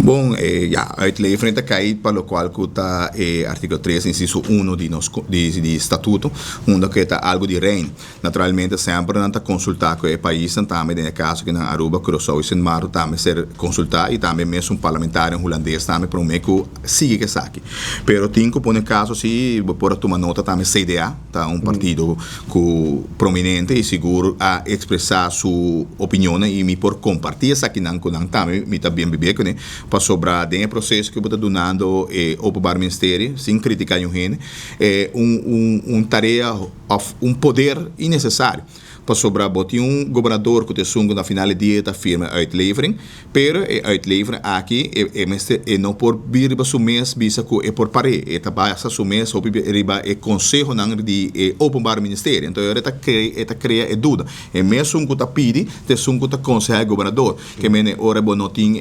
Bom, uitlevering da CAI, para o qual está artigo 3, inciso 1 de estatuto, onde que está algo de reino. Naturalmente, sempre não está consultar com o país, também no caso que na Aruba, Curaçao e Sint Maarten também ser consultar, e também mesmo um parlamentar holandês também para um meio siga que saque. Pero tenho por no caso, se por tomar nota também CDA, tá um partido prominente e seguro a expressar sua opinião e me por compartilhar essa aqui não também me também bebê que para sobrar dentro do processo que eu estou donando ao Ministério, sem criticar ninguém, tarefa, poder innecessário. Para sobrar, bote governador que te sungo na final dia da firma uitlevering, pero uitlevering aqui não por vir para mês bisa que é por pare, trabalha essa mês ou riba conselho não de openbaar ministério, então eta cria dúvida, mesmo que tá pede, te sungo tá conselho governador, que mene ora bom não tem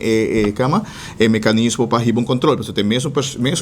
mecanismo para riba controle, porque tem mesmo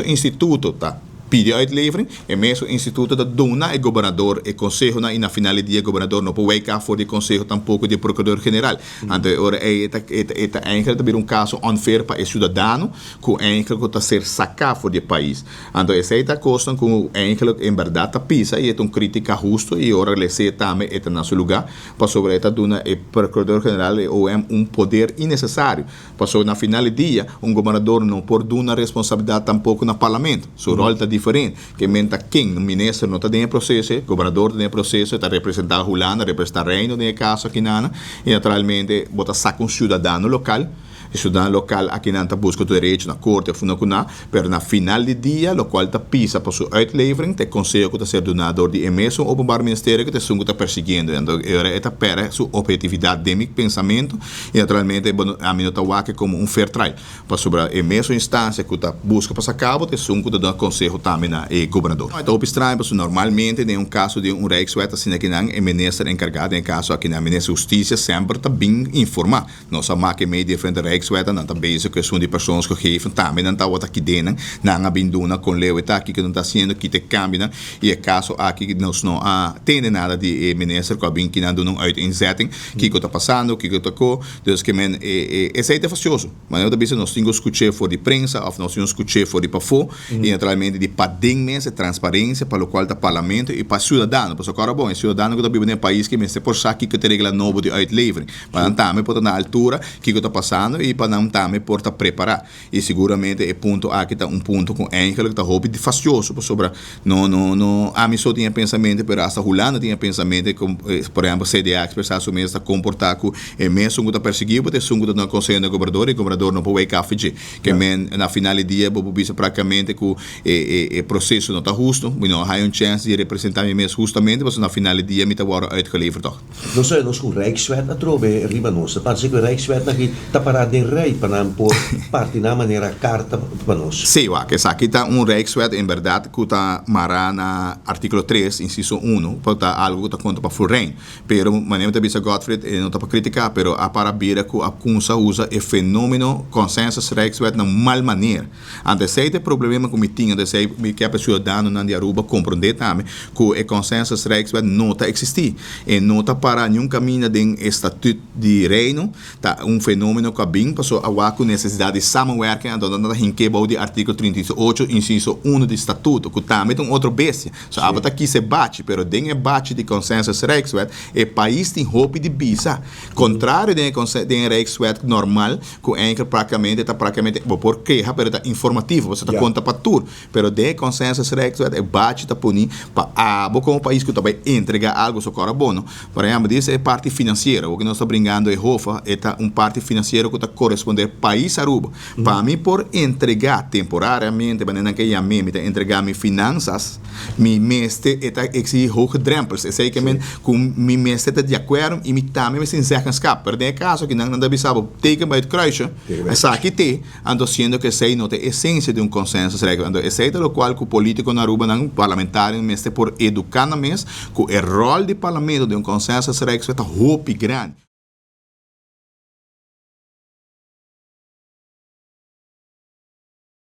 instituto tá pede uitlevering, mesmo instituto da dona e governador e conselho na final dia governador não pode wake up voor de conselho tampouco de procurador-geral. Então, ora eigenlijk também caso unfair para o cidadão que eigenlijk está ser sacado voor de país. Então, essa é a questão que eigenlijk em verdade está pisa e é crítica justo e ora ele se também é na seu lugar para sobre esta dona e procurador-geral ou é poder innecessário. Para sobre na final dia governador não pode dar uma responsabilidade tampouco no parlamento. Sua rol está diferente, que menta quem o ministro não está dentro do processo, o governador está dentro do processo, está representando Holanda, representa Reino nesse caso aqui nana, e naturalmente bota saca cidadão local. O cidadão local aqui não está buscando direito na corte, mas na final do dia, o qual está pisa para sua uitlevering, te conselho que está ser donador de mesmo o openbaar ministério que te sungo está perseguindo. Então, está para sua objetividade de meu pensamento e naturalmente a mim está waque como fair trial. Para sobre a mesma instância que está busca para cabo, te sungo está dando conselho também na governador. Então, o estranho, porque normalmente em caso de Rijkswet assim aqui não é ministro encarregado, em caso aqui na ministra Justiça sempre está bem informado. Não só que meio diferente Rijkswet não está bezig questão de pessoas que geven também não está aqui dentro não há binduna com leu está aqui que não está sendo que te cambia e é caso aqui que nós não tem nada de ministro que bem que não dão uitinzetting que está passando que está com dus que men esse é facioso mas eu também nós temos que escutar for de prensa ou nós temos que escutar for de pafo e naturalmente de pading mesmo transparência para o qual está parlamento e para cidadão porque agora bom é cidadão que está vivendo em país que mesmo por saque que te regla novo de uitlevering mas também pode na altura que está passando e para não também porta preparar e seguramente é ponto aqui está ponto com eigenlijk está hobby de facioso sobre não a mim só tinha pensamento pero essa Holanda tinha pensamento como por exemplo CDA expressar sua mesa comportar com mesmo que está perseguido porque sungo da conselho do governador e o governador não pode café que na final do dia bobo bisa praticamente que o processo não está justo não há chance de representar mesmo justamente mas na final do dia me está agora uitgeleverd toch não sei nós com Rijkswet a trobe riba nossa parece que o Rijkswet aqui está parado em rei para por parte na maneira carta para nós. Sim, que aqui está Rijkswet em verdade que está marana artigo 3 inciso 1 para algo que está contra para Florijn. Pero maneira de bisa Godfried não está para criticar, pero a para bira que a kunsa usa o fenômeno consensus Rijkswet na mal maneira. Antes esse problema que me tinha de sei que a pessoa dando na de Aruba compreender também que o consensus Rijkswet não está existir e não está para nenhum caminho de estatuto de reino, tá fenômeno que bem passou a com necessidade de samenwerking en dan hinkebouw de artigo 38 inciso 1 do estatuto que também tem outro bestia so abata aqui se bate pero den bate de consensus Rijkswet e país tem hope de bisa contrário de Rijkswet normal que enkel praticamente está praticamente por queja pero está informativo você está conta para tudo pero de consensus Rijkswet e bate está puni para como país que também entrega algo so cora bono por exemplo diz é parte financeira o que nós está brincando é hofa é parte financeira que está corresponder país Aruba. Para mim, por entregar temporariamente, para que eu me entregar minhas finanças, me mestre exige hoge drempels. Eu sei que me mestre está de acordo e me também me sinceramente escapa. Pero tem caso que não deve saber, teken bij het kruisje, essa aqui tem, ando sendo que sei não tem essência de consenso. Ando esse é o qual que o político na Aruba, não parlamentário, mestre por educar na mesa, que o rol de parlamento de consenso é muito grande.